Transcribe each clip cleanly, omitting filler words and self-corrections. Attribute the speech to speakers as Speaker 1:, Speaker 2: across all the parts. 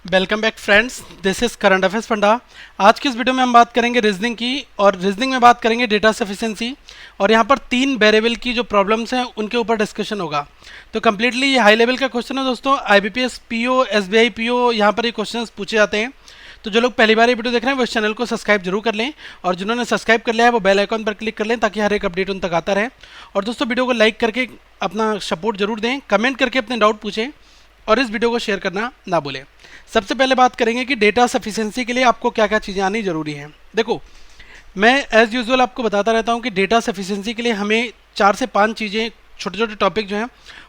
Speaker 1: Welcome back friends, this is current affairs funda. आज की इस वीडियो में हम बात करेंगे रीजनिंग की, और रीजनिंग में बात करेंगे डेटा सफिशिएंसी। और यहाँ पर तीन वेरिएबल की जो प्रॉब्लम्स हैं उनके ऊपर डिस्कशन होगा। तो कम्प्लीटली ये हाई लेवल का क्वेश्चन है दोस्तों। आईबीपीएस पीओ, एसबीआई पीओ, यहाँ पर ये क्वेश्चन पूछे जाते हैं। तो जो लोग पहली बार ये वीडियो देख रहे हैं वो इस चैनल को सब्सक्राइब जरूर कर लें, और जिन्होंने सब्सक्राइब कर लिया है वो बेल आइकन पर क्लिक कर लें ताकि हर एक अपडेट उन तक आता रहे। और दोस्तों वीडियो को लाइक करके अपना सपोर्ट जरूर दें, कमेंट करके अपने डाउट पूछें, और इस वीडियो को शेयर करना ना भूलें। सबसे पहले बात करेंगे कि डेटा सफिशिएंसी के लिए आपको क्या क्या चीज़ें आनी जरूरी हैं। देखो, मैं एज़ यूजुअल आपको बताता रहता हूँ कि डेटा सफिशिएंसी के लिए हमें 4 से 5 चीज़ें, छोटे छोटे टॉपिक जो हैं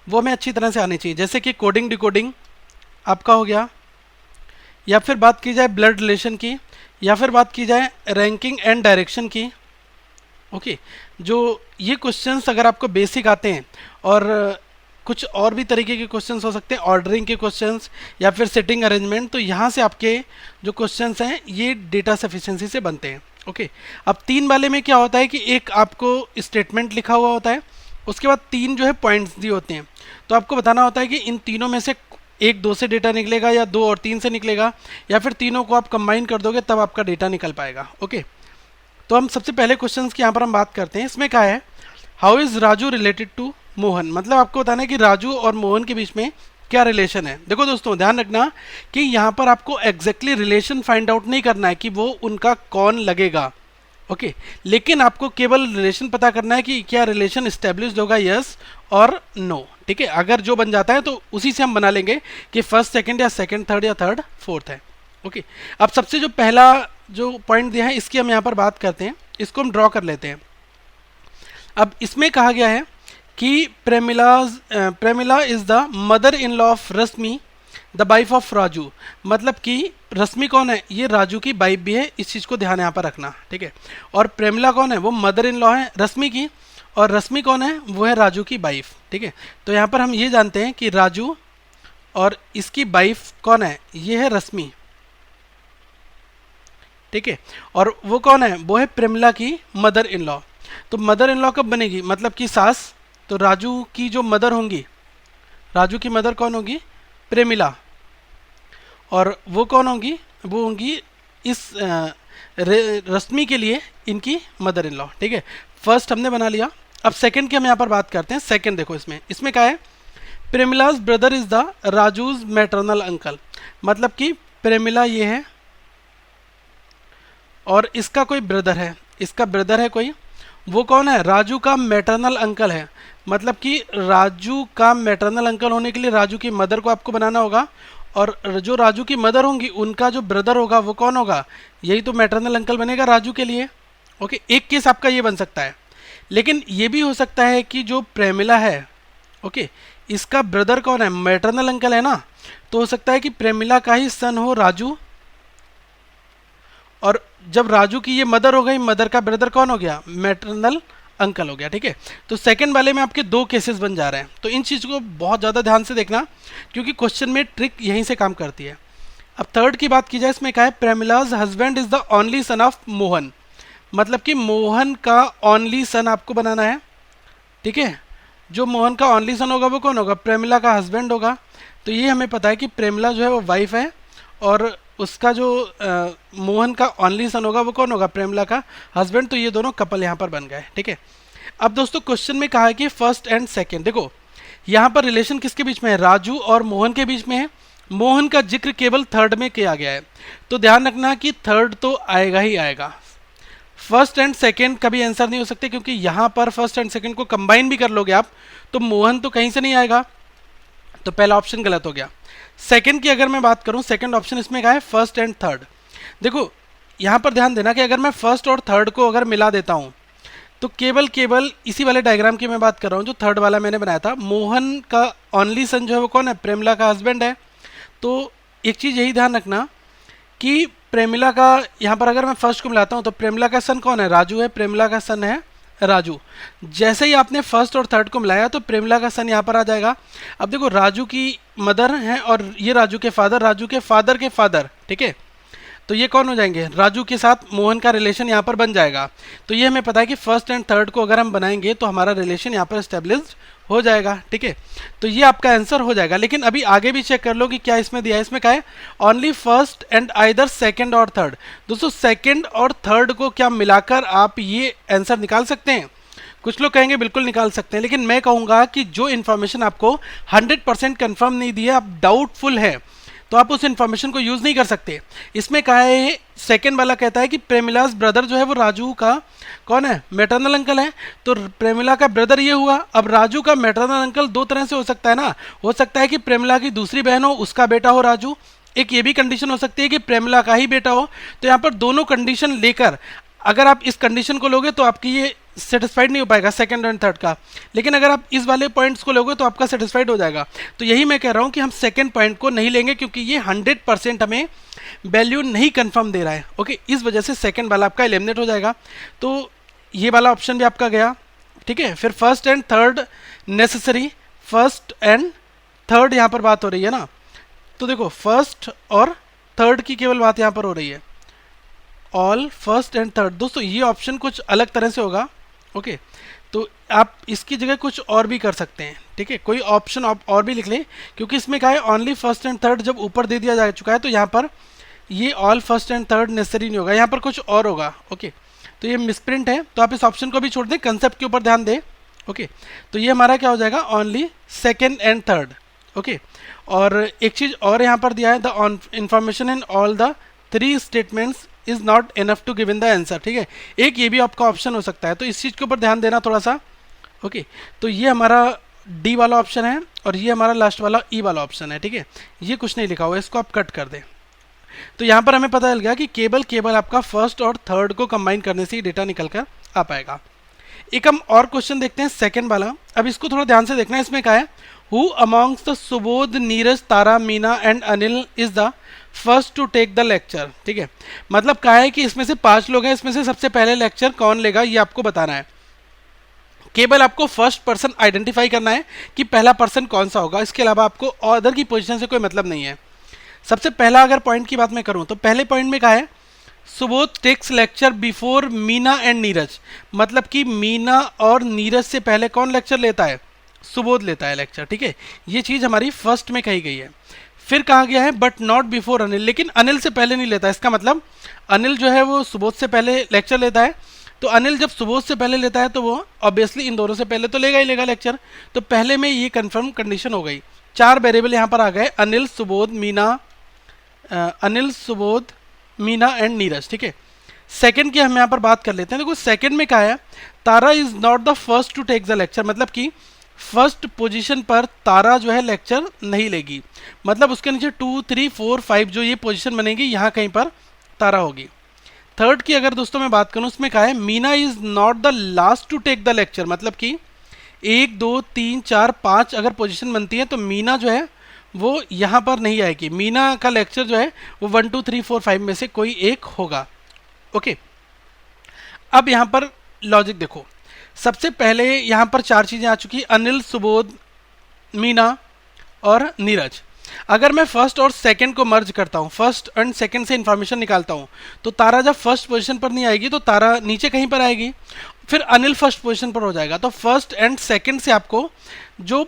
Speaker 1: वो हमें अच्छी तरह से आनी चाहिए। जैसे कि कोडिंग डिकोडिंग आपका हो गया, या फिर बात की जाए ब्लड रिलेशन की, या फिर बात की जाए रैंकिंग एंड डायरेक्शन की। ओके, जो ये क्वेश्चंस अगर आपको बेसिक आते हैं, और कुछ और भी तरीके के क्वेश्चंस हो सकते हैं, ऑर्डरिंग के क्वेश्चंस या फिर सेटिंग अरेंजमेंट, तो यहाँ से आपके जो क्वेश्चंस हैं ये डेटा सफिशिएंसी से बनते हैं। ओके, अब 3 वाले में क्या होता है कि एक आपको स्टेटमेंट लिखा हुआ होता है, उसके बाद 3 जो है पॉइंट्स दिए होते हैं। तो आपको बताना होता है कि इन तीनों में से एक 2 से डेटा निकलेगा, या 2 और 3 से निकलेगा, या फिर तीनों को आप कंबाइन कर दोगे तब आपका डेटा निकल पाएगा। ओके, तो हम सबसे पहले क्वेश्चंस की यहाँ पर हम बात करते हैं। इसमें क्या है, how is Raju related to Mohan. मतलब आपको बताना है कि राजू और मोहन के बीच में क्या रिलेशन है। देखो दोस्तों, ध्यान रखना कि यहाँ पर आपको एग्जैक्टली रिलेशन फाइंड आउट नहीं करना है कि वो उनका कौन लगेगा। ओके, लेकिन आपको केवल रिलेशन पता करना है कि क्या रिलेशन इस्टेब्लिश्ड होगा, यस और नो। ठीक है, अगर जो बन जाता है तो उसी से हम बना लेंगे कि फर्स्ट सेकंड, या सेकंड थर्ड, या थर्ड फोर्थ है। ओके, अब सबसे जो पहला जो पॉइंट दिया है इसकी हम यहाँ पर बात करते हैं। इसको हम ड्रॉ कर लेते हैं। अब इसमें कहा गया है कि Premila is the mother in law of Rashmi, the wife of Raju. मतलब कि रश्मि कौन है, ये राजू की वाइफ भी है, इस चीज़ को ध्यान यहाँ पर रखना। ठीक है, और प्रेमिला कौन है, वो मदर इन लॉ है रश्मि की, और रश्मि कौन है, वो है राजू की वाइफ। ठीक है, तो यहाँ पर हम ये जानते हैं कि राजू और इसकी वाइफ कौन है, ये है रश्मि। ठीक है, और वो कौन है, वो है प्रेमिला की मदर इन लॉ। तो मदर इन लॉ कब बनेगी, मतलब कि सास। तो राजू की जो मदर होंगी, राजू की मदर कौन होगी, प्रेमिला, और वो कौन होंगी, वो होंगी इस रश्मि के लिए इनकी मदर इन लॉ। ठीक है, फर्स्ट हमने बना लिया। अब सेकंड की हम यहाँ पर बात करते हैं। सेकंड देखो, इसमें क्या है, Premila's brother is the Raju's maternal uncle. मतलब कि प्रेमिला ये है और इसका कोई ब्रदर है, इसका ब्रदर है कोई, वो कौन है, राजू का मैटरनल अंकल है। मतलब कि राजू का मैटरनल अंकल होने के लिए राजू की मदर को आपको बनाना होगा, और जो राजू की मदर होंगी उनका जो ब्रदर होगा वो कौन होगा, यही तो मैटरनल अंकल बनेगा राजू के लिए। ओके, एक केस आपका ये बन सकता है, लेकिन ये भी हो सकता है कि जो प्रेमिला है, ओके, इसका ब्रदर कौन है, मैटरनल अंकल है ना, तो हो सकता है कि प्रेमिला का ही सन हो राजू, और जब राजू की ये मदर हो गई, मदर का ब्रदर कौन हो गया, मैटरनल अंकल हो गया। ठीक है, तो सेकंड वाले में आपके 2 केसेस बन जा रहे हैं। तो इन चीज़ को बहुत ज़्यादा ध्यान से देखना, क्योंकि क्वेश्चन में ट्रिक यहीं से काम करती है। अब थर्ड की बात की जाए, इसमें क्या है, Premila's husband is the only son of Mohan. मतलब कि मोहन का ओनली सन आपको बनाना है। ठीक है, जो मोहन का ओनली सन होगा वो कौन होगा, प्रेमिला का हस्बैंड होगा। तो ये हमें पता है कि प्रेमिला जो है वो वाइफ है, और उसका जो मोहन का ओनली सन होगा वो कौन होगा, प्रेमिला का हस्बैंड। तो ये दोनों कपल यहाँ पर बन गए। ठीक है, अब दोस्तों क्वेश्चन में कहा है कि फर्स्ट एंड सेकंड। देखो, यहाँ पर रिलेशन किसके बीच में है, राजू और मोहन के बीच में है। मोहन का जिक्र केवल थर्ड में किया गया है, तो ध्यान रखना कि थर्ड तो आएगा ही आएगा। फर्स्ट एंड सेकंड कभी आंसर नहीं हो सकते, क्योंकि यहाँ पर फर्स्ट एंड सेकंड को कंबाइन भी कर लोगे आप तो मोहन तो कहीं से नहीं आएगा, तो पहला ऑप्शन गलत हो गया। सेकंड की अगर मैं बात करूं, सेकंड ऑप्शन इसमें क्या है, फर्स्ट एंड थर्ड। देखो, यहाँ पर ध्यान देना कि अगर मैं फर्स्ट और थर्ड को अगर मिला देता हूं, तो केवल इसी वाले डायग्राम की मैं बात कर रहा हूं जो थर्ड वाला मैंने बनाया था। मोहन का ओनली सन जो है वो कौन है, प्रेमिला का हस्बैंड है। तो एक चीज़ यही ध्यान रखना कि प्रेमिला का, यहाँ पर अगर मैं फर्स्ट को मिलाता हूँ तो प्रेमिला का सन कौन है, राजू है, प्रेमिला का सन है राजू। जैसे ही आपने फर्स्ट और थर्ड को मिलाया तो प्रेमिला का सन यहाँ पर आ जाएगा। अब देखो, राजू की मदर है और ये राजू के फादर के फादर। ठीक है, तो ये कौन हो जाएंगे, राजू के साथ मोहन का रिलेशन यहाँ पर बन जाएगा। तो ये हमें पता है कि फर्स्ट एंड थर्ड को अगर हम बनाएंगे तो हमारा रिलेशन यहाँ पर एस्टेब्लिश्ड हो जाएगा, ठीक है। तो ये आपका आंसर हो जाएगा। लेकिन अभी आगे भी चेक कर लो कि क्या इसमें दिया है। इसमें क्या है, only first and either second और थर्ड। दोस्तों सेकंड और थर्ड को क्या मिलाकर आप ये आंसर निकाल सकते हैं? कुछ लोग कहेंगे बिल्कुल निकाल सकते हैं, लेकिन मैं कहूंगा कि जो इन्फॉर्मेशन आपको 100% कंफर्म नहीं दी है, आप डाउटफुल है, तो आप उस इन्फॉर्मेशन को यूज नहीं कर सकते। इसमें कहा है, सेकंड वाला कहता है कि प्रेमिलास ब्रदर जो है वो राजू का कौन है, मैटरनल अंकल है। तो प्रेमिला का ब्रदर ये हुआ। अब राजू का मैटरनल अंकल दो तरह से हो सकता है ना, हो सकता है कि प्रेमिला की दूसरी बहन हो, उसका बेटा हो राजू। एक ये भी कंडीशन हो सकती है कि प्रेमिला का ही बेटा हो। तो यहाँ पर दोनों कंडीशन लेकर अगर आप इस कंडीशन को लोगे तो आपकी ये सेटिस्फाइड नहीं हो पाएगा सेकंड एंड थर्ड का। लेकिन अगर आप इस वाले पॉइंट्स को लोगे तो आपका सेटिस्फाइड हो जाएगा। तो यही मैं कह रहा हूँ कि हम सेकंड पॉइंट को नहीं लेंगे, क्योंकि ये 100% हमें वैल्यू नहीं कंफर्म दे रहा है। ओके, इस वजह से सेकंड वाला आपका एलिमिनेट हो जाएगा। तो ये वाला ऑप्शन भी आपका गया, ठीक है। फिर first and third necessary, first and third यहाँ पर बात हो रही है ना। तो देखो फर्स्ट और थर्ड की केवल बात यहाँ पर हो रही है, ऑल फर्स्ट एंड थर्ड। दोस्तों ये ऑप्शन कुछ अलग तरह से होगा। ओके, तो आप इसकी जगह कुछ और भी कर सकते हैं, ठीक है। कोई ऑप्शन आप और भी लिख लें, क्योंकि इसमें क्या है, ओनली फर्स्ट एंड थर्ड जब ऊपर दे दिया जा चुका है तो यहाँ पर ये all first and third necessary नहीं होगा, यहाँ पर कुछ और होगा। ओके, तो ये मिसप्रिंट है, तो आप इस ऑप्शन को भी छोड़ दें, कंसेप्ट के ऊपर ध्यान दें। ओके, तो ये हमारा क्या हो जाएगा, only second and third. Okay, और एक चीज़ और यहाँ पर दिया है, the information in all the three statements is not enough to give in the answer, ठीक है। एक ये भी आपका ऑप्शन हो सकता है, तो इस चीज़ के ऊपर ध्यान देना थोड़ा सा। ओके, तो ये हमारा डी वाला ऑप्शन है और ये हमारा लास्ट वाला ई वाला ऑप्शन है, ठीक है। ये कुछ नहीं लिखा हुआ है, इसको आप कट कर दें। तो यहाँ पर हमें पता चल गया कि केवल आपका फर्स्ट और थर्ड को कंबाइन करने से ही डेटा निकल कर आ पाएगा। एक हम और क्वेश्चन देखते हैं, सेकंड वाला। अब इसको थोड़ा ध्यान से देखना है। इसमें क्या है, who amongst the Subodh, Neeraj, Tara, Meena and Anil is the first to take the lecture, ठीक है। मतलब क्या है कि इसमें से 5 लोग हैं, इसमें से सबसे पहले लेक्चर कौन लेगा ये आपको बताना है। केवल आपको फर्स्ट पर्सन आइडेंटिफाई करना है कि पहला पर्सन कौन सा होगा, इसके अलावा आपको अदर की पोजीशन से कोई मतलब नहीं है। सबसे पहला अगर पॉइंट की बात मैं करूं तो पहले पॉइंट में क्या है, Subodh takes lecture before Meena and Neeraj. मतलब कि मीना और नीरज से पहले कौन लेक्चर लेता है, सुबोध लेता है लेक्चर, ठीक है। ये चीज़ हमारी फर्स्ट में कही गई है। फिर कहा गया है बट नॉट बिफोर अनिल, लेकिन अनिल से पहले नहीं लेता। इसका मतलब अनिल जो है वो सुबोध से पहले लेक्चर लेता है। तो अनिल जब सुबोध से पहले लेता है तो वो ऑब्वियसली इन दोनों से पहले तो लेगा ही लेगा लेक्चर। तो पहले में ये कंफर्म कंडीशन हो गई। 4 वेरिएबल यहाँ पर आ गए, अनिल, सुबोध, मीना एंड नीरज, ठीक है। सेकंड की हम यहाँ पर बात कर लेते हैं। देखो सेकंड में क्या है, Tara is not the first to take the lecture. मतलब कि फर्स्ट पोजीशन पर तारा जो है लेक्चर नहीं लेगी। मतलब उसके नीचे 2, 3, 4, 5 जो ये पोजीशन बनेगी, यहाँ कहीं पर तारा होगी। थर्ड की अगर दोस्तों मैं बात करूँ, उसमें क्या है, Meena is not the last to take the lecture. मतलब कि 1, 2, 3, 4, 5 अगर पोजीशन बनती है तो मीना जो है वो यहाँ पर नहीं आएगी। मीना का लेक्चर जो है वो 1, 2, 3, 4, 5 में से कोई एक होगा। ओके, अब यहाँ पर लॉजिक देखो। सबसे पहले यहाँ पर 4 चीज़ें आ चुकी, अनिल, सुबोध, मीना और नीरज। अगर मैं फर्स्ट और सेकंड को मर्ज करता हूँ, फर्स्ट एंड सेकंड से इंफॉर्मेशन निकालता हूँ, तो तारा जब फर्स्ट पोजीशन पर नहीं आएगी तो तारा नीचे कहीं पर आएगी। फिर अनिल फर्स्ट पोजीशन पर हो जाएगा। तो फर्स्ट एंड सेकंड से आपको जो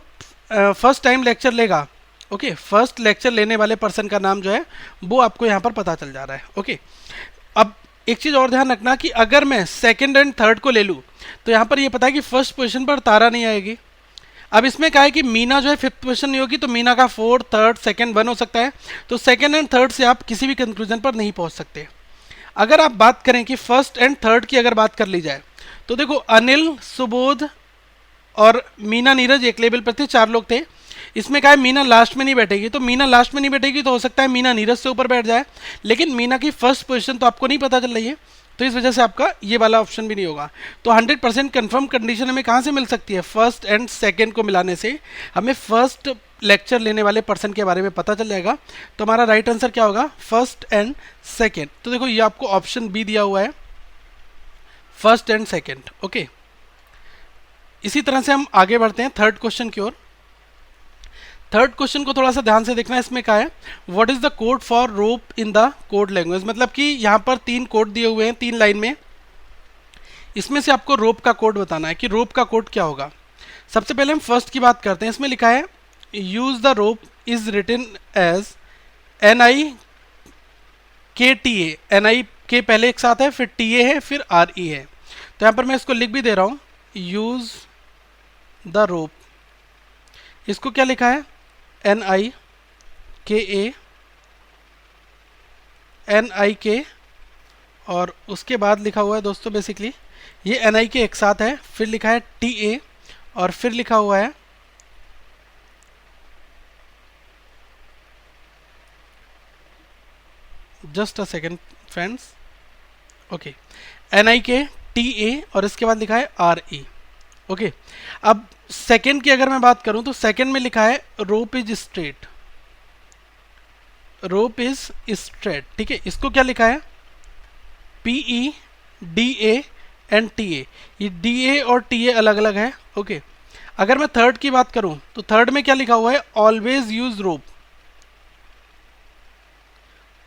Speaker 1: फर्स्ट टाइम लेक्चर लेगा, ओके, फर्स्ट लेक्चर लेने वाले पर्सन का नाम जो है वो आपको यहाँ पर पता चल जा रहा है। ओके, अब एक चीज़ और ध्यान रखना कि अगर मैं सेकंड एंड थर्ड को ले लूँ तो यहाँ पर ये पता है कि फर्स्ट पोजीशन पर तारा नहीं आएगी। अब इसमें क्या है कि मीना जो है फिफ्थ पोजीशन नहीं होगी, तो मीना का 4, 3, 2, 1 हो सकता है। तो सेकंड एंड थर्ड से आप किसी भी कंक्लूजन पर नहीं पहुँच सकते। अगर आप बात करें कि फर्स्ट एंड थर्ड की अगर बात कर ली जाए तो देखो अनिल, सुबोध और मीना, नीरज एक लेवल पर थे, 4 लोग थे। इसमें क्या है, मीना लास्ट में नहीं बैठेगी। तो मीना लास्ट में नहीं बैठेगी तो हो सकता है मीना नीरज से ऊपर बैठ जाए, लेकिन मीना की फर्स्ट पोजीशन तो आपको नहीं पता चल रही है, तो इस वजह से आपका ये वाला ऑप्शन भी नहीं होगा। तो 100% कंफर्म कंडीशन हमें कहाँ से मिल सकती है, फर्स्ट एंड सेकंड को मिलाने से हमें फर्स्ट लेक्चर लेने वाले पर्सन के बारे में पता चल जाएगा। तो हमारा राइट आंसर क्या होगा, फर्स्ट एंड सेकेंड। तो देखो ये आपको ऑप्शन बी दिया हुआ है, फर्स्ट एंड सेकेंड। ओके, इसी तरह से हम आगे बढ़ते हैं थर्ड क्वेश्चन की ओर। थर्ड क्वेश्चन को थोड़ा सा ध्यान से देखना है। इसमें क्या है, what is the code for rope in the code language. मतलब कि यहाँ पर 3 कोड दिए हुए हैं 3 लाइन में, इसमें से आपको रोप का कोड बताना है कि रोप का कोड क्या होगा। सबसे पहले हम फर्स्ट की बात करते हैं। इसमें लिखा है use the rope is written as NIKTA। NI के पहले एक साथ है, फिर TA है, फिर RE है। तो यहां पर मैं इसको लिख भी दे रहा हूं, यूज द रोप। इसको क्या लिखा है, NIK और उसके बाद लिखा हुआ है दोस्तों बेसिकली ये NIK एक साथ है, फिर लिखा है TA और फिर लिखा हुआ है just a second friends, okay, NIK TA और इसके बाद लिखा है RE। ओके, अब सेकेंड की अगर मैं बात करूं तो सेकेंड में लिखा है rope is straight. Rope is straight, ठीक है। इसको क्या लिखा है, PEDA एंड TA। ये DA और TA अलग अलग है। ओके, अगर मैं थर्ड की बात करूं तो थर्ड में क्या लिखा हुआ है, ऑलवेज यूज रोप।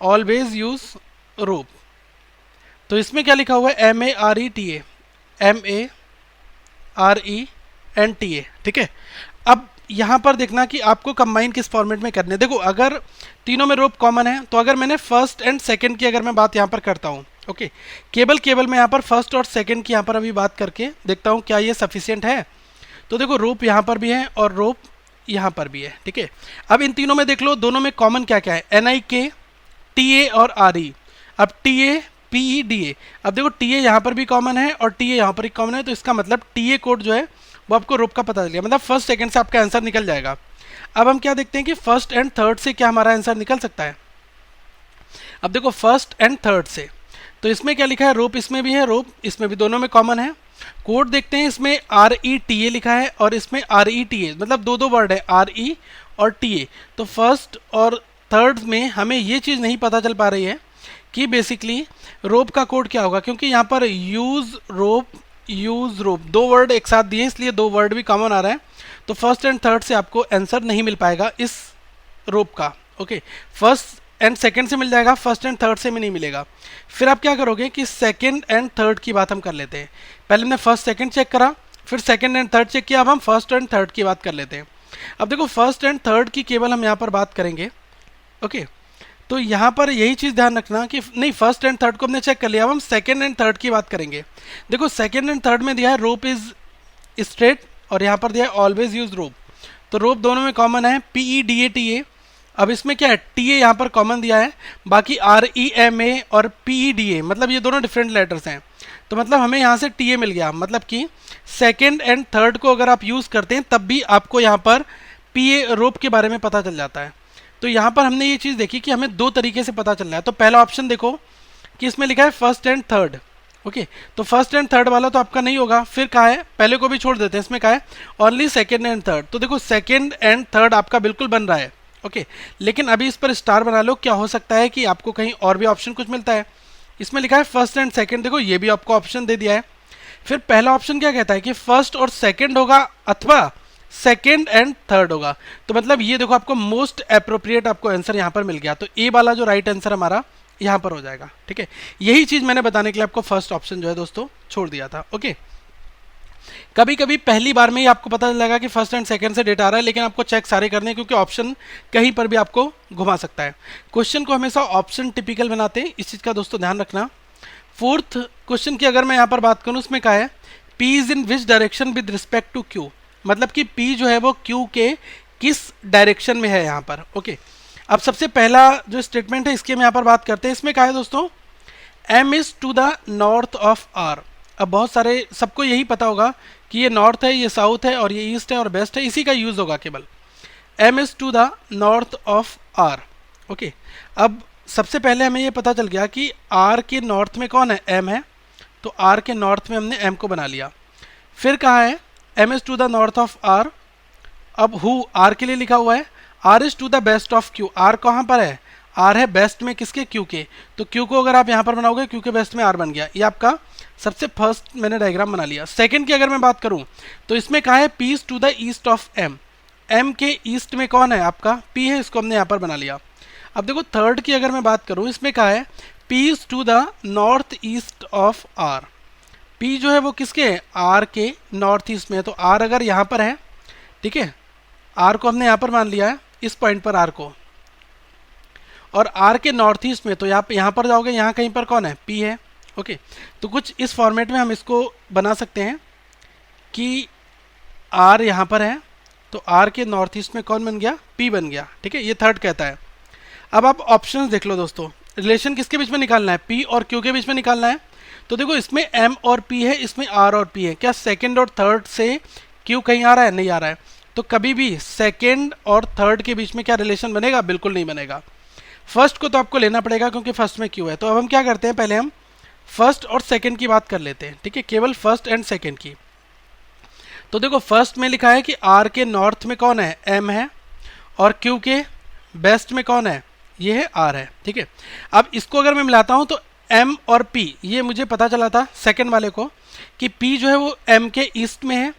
Speaker 1: ऑलवेज यूज रोप। तो इसमें क्या लिखा हुआ है, MARETA। MARENTA, ठीक है। अब यहां पर देखना कि आपको कंबाइन किस फॉर्मेट में करने। देखो अगर तीनों में रोप कॉमन है तो अगर मैंने फर्स्ट एंड सेकंड की अगर मैं बात यहां पर करता हूं, ओके, केवल मैं यहां पर फर्स्ट और सेकंड की यहां पर अभी बात करके देखता हूं क्या ये सफिशिएंट है। तो देखो रोप यहां पर भी है और रोप यहां पर भी है, ठीक है। अब इन तीनों में देख लो, दोनों में कॉमन क्या क्या है, NIK, TA और RE। अब TA PEDA, अब देखो TA यहाँ पर भी कॉमन है और TA यहाँ पर भी कॉमन है, तो इसका मतलब TA कोड जो है वो आपको रोप का पता चल गया, मतलब फर्स्ट सेकंड से आपका आंसर निकल जाएगा। अब हम क्या देखते हैं कि फर्स्ट एंड थर्ड से क्या हमारा आंसर निकल सकता है। अब देखो फर्स्ट एंड थर्ड से, तो इसमें क्या लिखा है, रोप इसमें भी है, रोप इसमें भी, दोनों में कॉमन है। कोड देखते हैं, इसमें RETA लिखा है और इसमें RETA, मतलब दो वर्ड है, RE और TA। तो फर्स्ट और थर्ड में हमें ये चीज़ नहीं पता चल पा रही है कि बेसिकली रोप का कोड क्या होगा, क्योंकि यहाँ पर यूज रोप दो वर्ड एक साथ दिए, इसलिए दो वर्ड भी कॉमन आ रहा है। तो फर्स्ट एंड थर्ड से आपको आंसर नहीं मिल पाएगा इस रोप का। ओके, फर्स्ट एंड सेकंड से मिल जाएगा, फर्स्ट एंड थर्ड से में नहीं मिलेगा। फिर आप क्या करोगे कि सेकंड एंड थर्ड की बात हम कर लेते हैं। पहले हमने फर्स्ट सेकंड चेक करा, फिर सेकंड एंड थर्ड चेक किया, अब हम फर्स्ट एंड थर्ड की बात कर लेते हैं। अब देखो फर्स्ट एंड थर्ड की केवल हम यहाँ पर बात करेंगे। ओके, तो यहाँ पर यही चीज़ ध्यान रखना कि नहीं, फर्स्ट एंड थर्ड को हमने चेक कर लिया, अब हम सेकंड एंड थर्ड की बात करेंगे। देखो सेकंड एंड थर्ड में दिया है रोप इज स्ट्रेट और यहाँ पर दिया है ऑलवेज यूज रोप। तो रोप दोनों में कॉमन है, PEDA TA। अब इसमें क्या है, TA यहाँ पर कॉमन दिया है, बाकी REMA और PEDA, मतलब ये दोनों डिफरेंट लेटर्स हैं। तो मतलब हमें यहाँ से TA मिल गया, मतलब कि सेकेंड एंड थर्ड को अगर आप यूज़ करते हैं तब भी आपको यहाँ पर PA रोप के बारे में पता चल जाता है। तो यहाँ पर हमने ये चीज़ देखी कि हमें दो तरीके से पता चल रहा है। तो पहला ऑप्शन देखो कि इसमें लिखा है फर्स्ट एंड थर्ड। ओके, तो फर्स्ट एंड थर्ड वाला तो आपका नहीं होगा, फिर कहा है, पहले को भी छोड़ देते हैं, इसमें कहा है ओनली सेकेंड एंड थर्ड। तो देखो सेकेंड एंड थर्ड आपका बिल्कुल बन रहा है। ओके, लेकिन अभी इस पर स्टार बना लो, क्या हो सकता है कि आपको कहीं और भी ऑप्शन कुछ मिलता है। इसमें लिखा है फर्स्ट एंड सेकेंड, देखो ये भी आपको ऑप्शन दे दिया है। फिर पहला ऑप्शन क्या कहता है कि फर्स्ट और सेकेंड होगा अथवा सेकेंड एंड थर्ड होगा। तो मतलब ये देखो आपको मोस्ट अप्रोप्रिएट आपको आंसर यहाँ पर मिल गया। तो ए वाला जो राइट आंसर हमारा यहाँ पर हो जाएगा, ठीक है। यही चीज़ मैंने बताने के लिए आपको फर्स्ट ऑप्शन जो है दोस्तों छोड़ दिया था। ओके, कभी कभी पहली बार में ही आपको पता चलेगा कि फर्स्ट एंड सेकंड से डेटा आ रहा है, लेकिन आपको चेक सारे करने हैं क्योंकि ऑप्शन कहीं पर भी आपको घुमा सकता है। क्वेश्चन को हमेशा ऑप्शन टिपिकल बनाते हैं, इस चीज़ का दोस्तों ध्यान रखना। फोर्थ क्वेश्चन की अगर मैं यहाँ पर बात करूँ, उसमें क्या है, P is in which direction with respect to Q, मतलब कि P जो है वो Q के किस डायरेक्शन में है यहाँ पर। ओके, अब सबसे पहला जो स्टेटमेंट है इसकी हम यहाँ पर बात करते हैं। इसमें क्या है दोस्तों, M is to the north of R। अब बहुत सारे सबको यही पता होगा कि ये नॉर्थ है, ये साउथ है और ये ईस्ट है और वेस्ट है, इसी का यूज होगा केवल। M is to the north of R। Okay, अब सबसे पहले हमें ये पता चल गया कि R के नॉर्थ में कौन है, M है, तो R के नॉर्थ में हमने M को बना लिया। फिर कहा है M is to the north of R। अब हु R के लिए लिखा हुआ है, R is to the west of Q। R कहाँ पर है, R है बेस्ट में किसके, Q के। तो Q को अगर आप यहाँ पर बनाओगे, Q के बेस्ट में R बन गया। ये आपका सबसे फर्स्ट मैंने डायग्राम बना लिया। सेकंड की अगर मैं बात करूँ तो इसमें कहा है P is to the east of M। M के ईस्ट में कौन है आपका, P है, इसको हमने यहाँ पर बना लिया। अब देखो थर्ड की अगर मैं बात करूँ, इसमें कहा है P is to the north east of R। P जो है वो किसके है, आर के नॉर्थ ईस्ट में है। तो आर अगर यहाँ पर है, ठीक है, आर को हमने यहाँ पर मान लिया है, इस पॉइंट पर आर को, और आर के नॉर्थ ईस्ट में, तो यहाँ पर जाओगे, यहाँ कहीं पर कौन है, पी है। ओके, तो कुछ इस फॉर्मेट में हम इसको बना सकते हैं कि आर यहाँ पर है, तो आर के नॉर्थ ईस्ट में कौन बन गया, पी बन गया। ठीक है, ये थर्ड कहता है। अब आप ऑप्शंस देख लो दोस्तों, रिलेशन किसके बीच में निकालना है, पी और क्यू के बीच में निकालना है। तो देखो इसमें एम और पी है, इसमें आर और पी है। क्या सेकंड और थर्ड से क्यू कहीं आ रहा है, नहीं आ रहा है। तो कभी भी सेकंड और थर्ड के बीच में क्या रिलेशन बनेगा, बिल्कुल नहीं बनेगा। फर्स्ट को तो आपको लेना पड़ेगा क्योंकि फर्स्ट में क्यू है। तो अब हम क्या करते हैं, पहले हम फर्स्ट और सेकंड की बात कर लेते हैं। ठीक है, केवल फर्स्ट एंड सेकंड की। तो देखो फर्स्ट में लिखा है कि आर के नॉर्थ में कौन है, एम है, और क्यू के वेस्ट में कौन है, ये है आर है। ठीक है, अब इसको अगर मैं मिलाता हूं तो एम और पी, ये मुझे पता चला था सेकंड वाले को कि पी जो है वो एम के ईस्ट में है।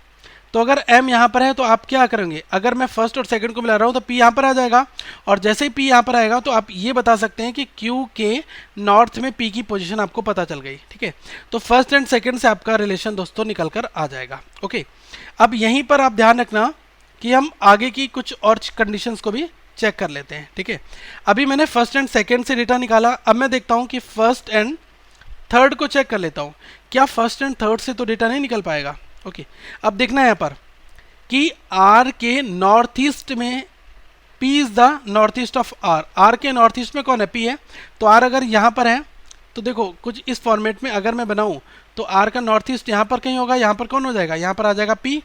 Speaker 1: तो अगर एम यहाँ पर है तो आप क्या करेंगे, अगर मैं फर्स्ट और सेकंड को मिला रहा हूँ तो पी यहाँ पर आ जाएगा, और जैसे ही पी यहाँ पर आएगा तो आप ये बता सकते हैं कि क्यू के नॉर्थ में पी की पोजीशन आपको पता चल गई। ठीक है, तो फर्स्ट एंड सेकंड से आपका रिलेशन दोस्तों निकल कर आ जाएगा। ओके, अब यहीं पर आप ध्यान रखना कि हम आगे की कुछ और कंडीशंस को भी चेक कर लेते हैं। ठीक है, अभी मैंने फर्स्ट एंड सेकंड से डेटा निकाला, अब मैं देखता हूँ कि फर्स्ट एंड थर्ड को चेक कर लेता हूँ। क्या फर्स्ट एंड थर्ड से तो डेटा नहीं निकल पाएगा। ओके, अब देखना है यहाँ पर कि आर के नॉर्थ ईस्ट में P is the north east of R. R के नॉर्थ ईस्ट में कौन है, पी है। तो आर अगर यहाँ पर है तो देखो कुछ इस फॉर्मेट में अगर मैं बनाऊँ तो आर का नॉर्थ ईस्ट यहाँ पर कहीं होगा, यहाँ पर कौन हो जाएगा, यहाँ पर आ जाएगा पी।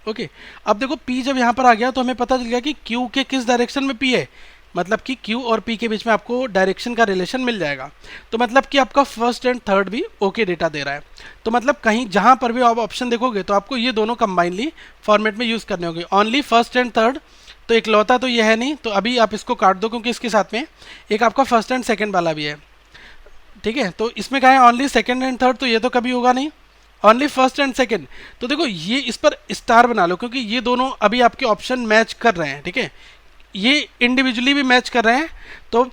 Speaker 1: ओके, अब देखो पी जब यहाँ पर आ गया तो हमें पता चल गया कि क्यू के किस डायरेक्शन में पी है, मतलब कि क्यू और पी के बीच में आपको डायरेक्शन का रिलेशन मिल जाएगा। तो मतलब कि आपका फर्स्ट एंड थर्ड भी ओके डेटा दे रहा है। तो मतलब कहीं जहाँ पर भी आप ऑप्शन देखोगे तो आपको ये दोनों कंबाइनली फॉर्मेट में यूज़ करने होंगे, ओनली फर्स्ट एंड थर्ड। तो इकलौता तो ये है नहीं, तो अभी आप इसको काट दो क्योंकि इसके साथ में एक आपका फर्स्ट एंड सेकेंड वाला भी है। ठीक है, तो इसमें क्या है, ओनली सेकेंड एंड थर्ड, तो ये तो कभी होगा नहीं, ओनली फर्स्ट एंड सेकेंड। तो देखो ये इस पर स्टार बना लो क्योंकि ये दोनों अभी आपके ऑप्शन मैच कर रहे हैं। ठीक है, ये इंडिविजुअली भी मैच कर रहे हैं। तो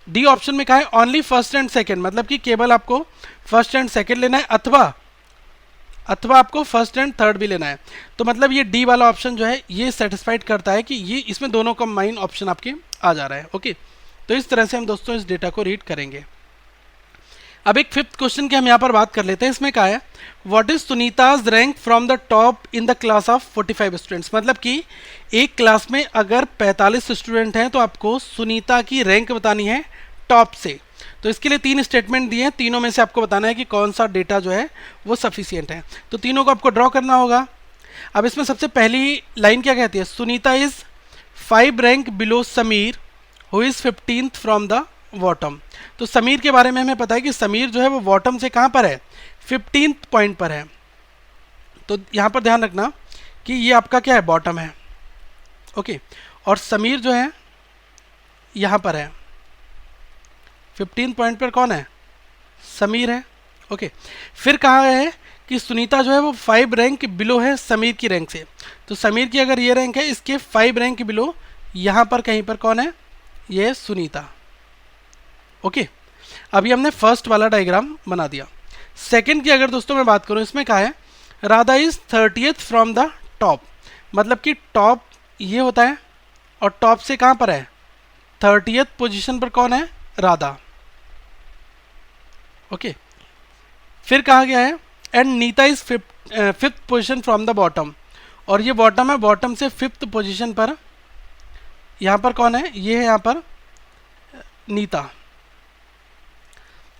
Speaker 1: डी ऑप्शन में क्या है, ओनली फर्स्ट एंड सेकेंड, मतलब कि केवल आपको फर्स्ट एंड सेकेंड लेना है, अथवा आपको फर्स्ट एंड थर्ड भी लेना है। तो मतलब ये डी वाला ऑप्शन जो है ये सेटिस्फाइड करता है कि ये इसमें दोनों कंबाइन ऑप्शन आपके आ जा रहा है। ओके, तो इस तरह से हम दोस्तों इस डेटा को रीड करेंगे। अब एक फिफ्थ क्वेश्चन की हम यहाँ पर बात कर लेते हैं। इसमें क्या है, what is Sunita's rank from the top in the class of 45 students. मतलब कि एक क्लास में अगर 45 स्टूडेंट हैं तो आपको सुनीता की रैंक बतानी है टॉप से। तो इसके लिए तीन स्टेटमेंट दिए हैं, तीनों में से आपको बताना है कि कौन सा डेटा जो है वो सफिशियंट है। तो तीनों को आपको ड्रॉ करना होगा। अब इसमें सबसे पहली लाइन क्या कहती है, Sunita is 5 rank below Sameer who is 15th from the bottom. तो समीर के बारे में हमें पता है कि समीर जो है वो बॉटम से कहाँ पर है, 15th पॉइंट पर है। तो यहाँ पर ध्यान रखना कि ये आपका क्या है, बॉटम है। ओके, और समीर जो है यहाँ पर है, 15th पॉइंट पर कौन है, समीर है। ओके, फिर कहा है कि सुनीता जो है वो 5 रैंक बिलो है समीर की रैंक से। तो समीर की अगर ये रैंक है, इसके 5 रैंक बिलो यहाँ पर कहीं पर कौन है, ये है सुनीता। ओके, अभी हमने फर्स्ट वाला डायग्राम बना दिया। सेकंड की अगर दोस्तों मैं बात करूं, इसमें क्या है, Radha is 30th from the top. मतलब कि टॉप ये होता है और टॉप से कहां पर है, 30th पोजीशन पर कौन है, राधा। ओके, फिर कहा गया है and Neeta is 5th position from the bottom, और ये बॉटम है, बॉटम से 5th पोजीशन पर यहां पर कौन है, ये है यहां पर नीता।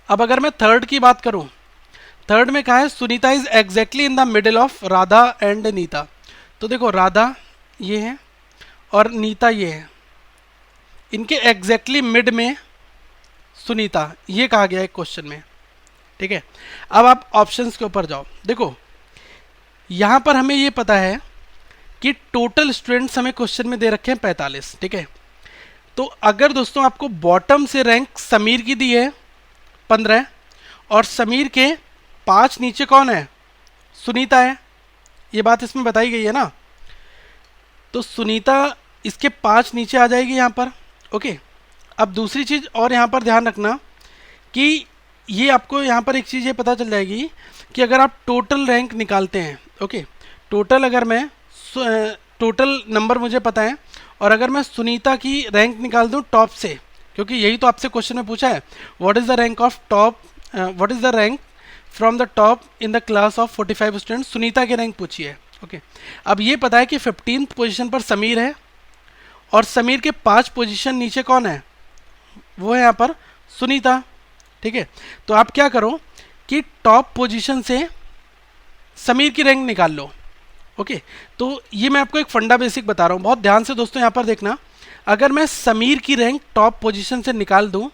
Speaker 1: अब अगर मैं थर्ड की बात करूं, थर्ड में कहा है Sunita is exactly in the middle of Radha and Neeta. तो देखो राधा ये है और नीता ये है, इनके एग्जैक्टली मिड में सुनीता, ये कहा गया है क्वेश्चन में। ठीक है, अब आप ऑप्शंस के ऊपर जाओ। देखो यहां पर हमें ये पता है कि टोटल स्टूडेंट्स हमें क्वेश्चन में दे रखे हैं 45। ठीक है, तो अगर दोस्तों आपको बॉटम से रैंक समीर की दी है 15 और समीर के 5 नीचे कौन है, सुनीता है, ये बात इसमें बताई गई है ना। तो सुनीता इसके 5 नीचे आ जाएगी यहाँ पर। ओके, अब दूसरी चीज़ और यहाँ पर ध्यान रखना कि ये आपको यहाँ पर एक चीज़ ये पता चल जाएगी कि अगर आप टोटल रैंक निकालते हैं, ओके, टोटल अगर मैं टोटल नंबर मुझे पता है और अगर मैं सुनीता की रैंक निकाल दूं टॉप से, क्योंकि यही तो आपसे क्वेश्चन में पूछा है, what is the rank of top, what is the rank from the top in the class of 45 students, Sunita की रैंक पूछी है, ओके। अब ये पता है कि 15th पोजीशन पर समीर है और समीर के 5 पोजीशन नीचे कौन है, वो है यहाँ पर सुनीता, ठीक है। तो आप क्या करो कि टॉप पोजीशन से समीर की रैंक निकाल लो, ओके। तो ये मैं आपको एक फंडा बेसिक बता रहा हूँ, बहुत ध्यान से दोस्तों यहाँ पर देखना। अगर मैं समीर की रैंक टॉप पोजीशन से निकाल दूँ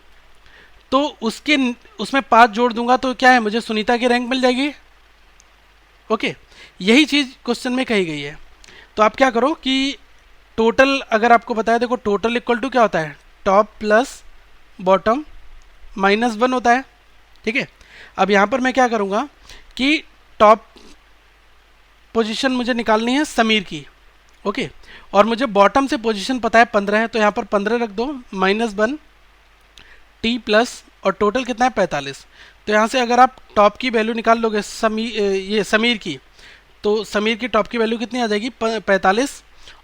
Speaker 1: तो उसमें 5 जोड़ दूंगा तो क्या है, मुझे सुनीता की रैंक मिल जाएगी, ओके। यही चीज़ क्वेश्चन में कही गई है। तो आप क्या करो कि टोटल अगर आपको पता है, देखो टोटल इक्वल टू क्या होता है, टॉप प्लस बॉटम -1 होता है, ठीक है। अब यहाँ पर मैं क्या करूँगा कि टॉप पोजीशन मुझे निकालनी है समीर की, ओके, और मुझे बॉटम से पोजीशन पता है 15 है, तो यहाँ पर 15 रख दो, -1 टी प्लस और टोटल कितना है 45। तो यहाँ से अगर आप टॉप की वैल्यू निकाल लोगे समीर की, तो समीर की टॉप की वैल्यू कितनी आ जाएगी 45,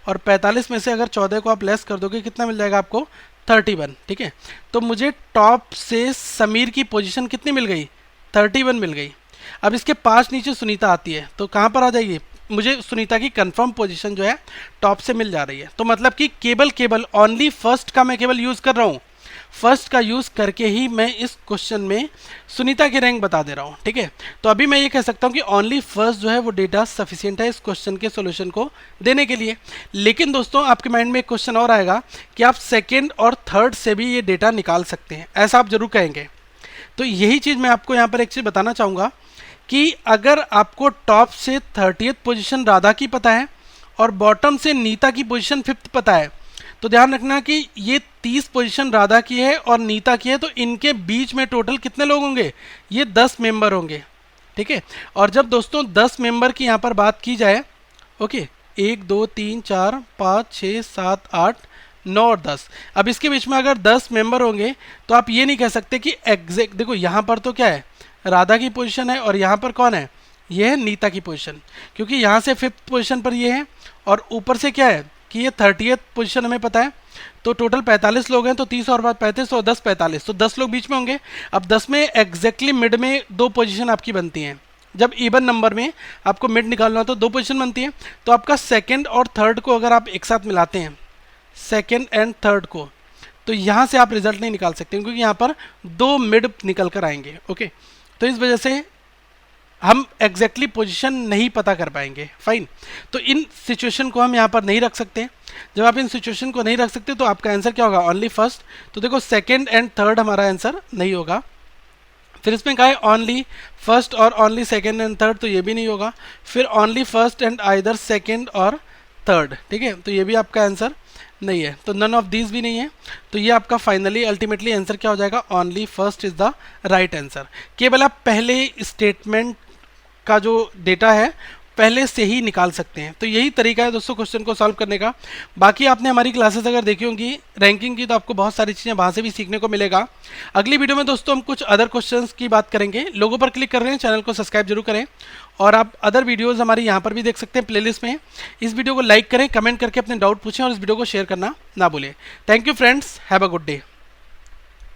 Speaker 1: और 45 में से अगर 14 को आप लेस कर दोगे कितना मिल जाएगा आपको 31, ठीक है। तो मुझे टॉप से समीर की पोजीशन कितनी मिल गई 31 मिल गई। अब इसके 5 नीचे सुनीता आती है तो कहाँ पर आ जाएगी, मुझे सुनीता की कंफर्म पोजीशन जो है टॉप से मिल जा रही है। तो मतलब कि केवल ओनली फर्स्ट का मैं केवल यूज़ कर रहा हूँ, फर्स्ट का यूज़ करके ही मैं इस क्वेश्चन में सुनीता की रैंक बता दे रहा हूँ, ठीक है। तो अभी मैं ये कह सकता हूँ कि ओनली फर्स्ट जो है वो डेटा सफिशिएंट है इस क्वेश्चन के सॉल्यूशन को देने के लिए। लेकिन दोस्तों आपके माइंड में एक क्वेश्चन और आएगा कि आप सेकेंड और थर्ड से भी ये डेटा निकाल सकते हैं, ऐसा आप जरूर कहेंगे। तो यही चीज़ मैं आपको यहाँ पर एक चीज़ बताना चाहूँगा कि अगर आपको टॉप से 30th पोजीशन राधा की पता है और बॉटम से नीता की पोजीशन 5th पता है, तो ध्यान रखना कि ये 30 पोजीशन राधा की है और नीता की है, तो इनके बीच में टोटल कितने लोग होंगे, ये 10 मेंबर होंगे, ठीक है। और जब दोस्तों 10 मेंबर की यहाँ पर बात की जाए, ओके, 1 2 3 4 5 6 7 8 9 और 10, अब इसके बीच में अगर 10 मेंबर होंगे तो आप ये नहीं कह सकते कि एग्जैक्ट, देखो यहाँ पर तो क्या है राधा की पोजीशन है और यहाँ पर कौन है, ये है नीता की पोजीशन, क्योंकि यहाँ से 5th पोजीशन पर ये है और ऊपर से क्या है कि ये 30th पोजीशन हमें पता है। तो टोटल 45 लोग हैं, तो 30 और 35 और 10 45, तो 10 लोग बीच में होंगे। अब 10 में एग्जैक्टली मिड में 2 पोजीशन आपकी बनती हैं, जब इवन नंबर में आपको मिड निकालना हो तो 2 पोजीशन बनती है। तो आपका सेकेंड और थर्ड को अगर आप एक साथ मिलाते हैं, सेकेंड एंड थर्ड को, तो यहाँ से आप रिजल्ट नहीं निकाल सकते क्योंकि यहाँ पर 2 मिड निकल कर आएंगे, ओके। तो इस वजह से हम एग्जैक्टली पोजीशन नहीं पता कर पाएंगे, फाइन। तो इन सिचुएशन को हम यहाँ पर नहीं रख सकते। जब आप इन सिचुएशन को नहीं रख सकते तो आपका आंसर क्या होगा, ओनली फर्स्ट। तो देखो सेकंड एंड थर्ड हमारा आंसर नहीं होगा। फिर इसमें कहा है ओनली फर्स्ट और ओनली सेकंड एंड थर्ड, तो ये भी नहीं होगा। फिर only first and either second और थर्ड, ठीक है, तो ये भी आपका आंसर नहीं है। तो नन ऑफ दीज भी नहीं है। तो ये आपका फाइनली अल्टीमेटली आंसर क्या हो जाएगा, only first is the right answer. केवल आप पहले स्टेटमेंट का जो डेटा है पहले से ही निकाल सकते हैं। तो यही तरीका है दोस्तों क्वेश्चन को सॉल्व करने का। बाकी आपने हमारी क्लासेस अगर देखी होंगी रैंकिंग की, तो आपको बहुत सारी चीज़ें वहाँ से भी सीखने को मिलेगा। अगली वीडियो में दोस्तों हम कुछ अदर क्वेश्चंस की बात करेंगे। लोगों पर क्लिक कर रहे हैं, चैनल को सब्सक्राइब जरूर करें और आप अदर वीडियोज़ हमारी यहाँ पर भी देख सकते हैं प्लेलिस्ट में। इस वीडियो को लाइक करें, कमेंट करके अपने डाउट पूछें और इस वीडियो को शेयर करना ना भूलें। Thank you friends, have a good day.